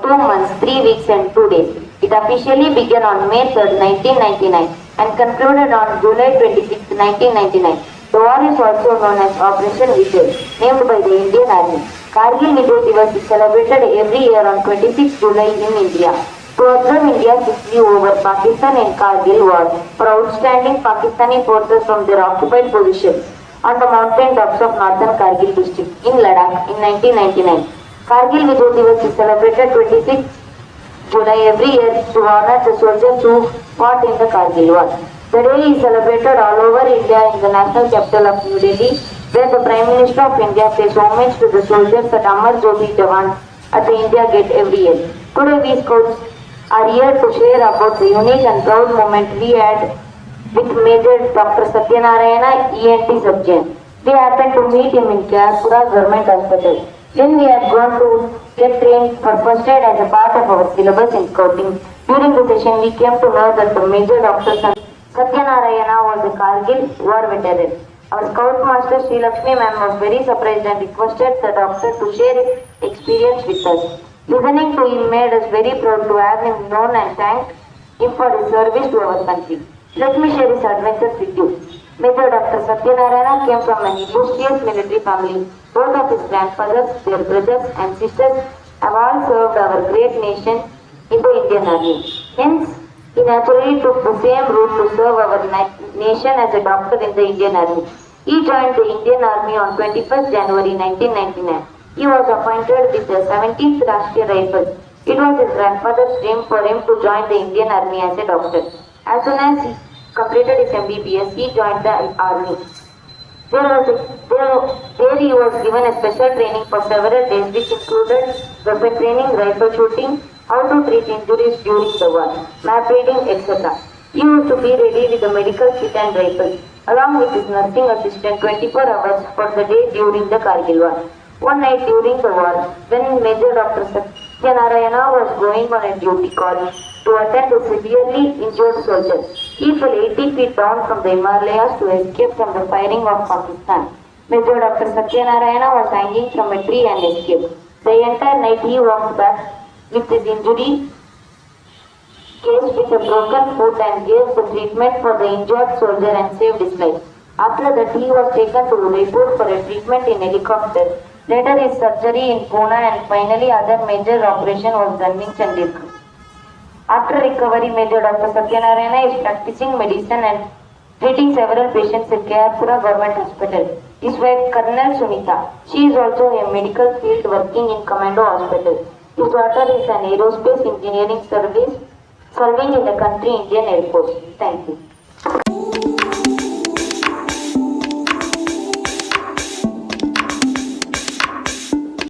2 months, 3 weeks and 2 days. It officially began on May 3, 1999 and concluded on July 26, 1999. The war is also known as Operation Vijay, named by the Indian Army. Kargil Vijay Divas is celebrated every year on 26 July in India. To observe India's victory over Pakistan in Kargil war for outstanding Pakistani forces from their occupied positions on the mountain tops of northern Kargil district in Ladakh in 1999. Kargil Vijay Divas is celebrated 26 July every year to honor the soldiers who fought in the Kargil war. The day is celebrated all over India in the national capital of New Delhi, where the Prime Minister of India pays homage to the soldiers at Amar Jyoti Jawan at the India Gate every year. Today we scouts are here to share about the unique and proud moment we had with Major Dr. Satyanarayana ENT surgeon. We happened to meet him in Kyarpura Government Hospital. Then we had gone to get trained for first aid as a part of our syllabus in scouting. During the session, we came to know that the Major Dr. Satyanarayana was a Kargil war veteran. Our Scoutmaster Sri Lakshmi ma'am was very surprised and requested the doctor to share his experience with us. Listening to him made us very proud to have him known and thanked him for his service to our country. Let me share his adventures with you. Major Dr. Satyanarayana came from an illustrious military family. Both of his grandfathers, their brothers and sisters have all served our great nation in the Indian Army. Hence, he naturally took the same route to serve our nation as a doctor in the Indian Army. He joined the Indian Army on 21st January 1999. He was appointed with the 17th Rashtriya Rifles. It was his grandfather's dream for him to join the Indian Army as a doctor. As soon as he completed his MBBS, he joined the army. There he was given a special training for several days, which included weapon training, rifle shooting, how to treat injuries during the war, map reading, etc. He used to be ready with a medical kit and rifle, along with his nursing assistant 24 hours for the day during the Kargil war. One night during the war, when Major Dr. Satyanarayana was going on a duty call to attend a severely injured soldier, he fell 80 feet down from the Himalayas to escape from the firing of Pakistan. Major Dr. Satyanarayana was hanging from a tree and escaped. The entire night he walked back with his injury case with a broken foot and gave the treatment for the injured soldier and saved his life. After that, he was taken to Udaipur for a treatment in helicopter. Later, his surgery in Pune and finally other major operation was done in Chandigarh. After recovery, Major Dr. Satyanarayana is practicing medicine and treating several patients at Kyarpura Government Hospital. His wife, Colonel Sunita, she is also a medical field working in Commando Hospital. His daughter is an aerospace engineering service serving in the country Indian Air Force. Thank you.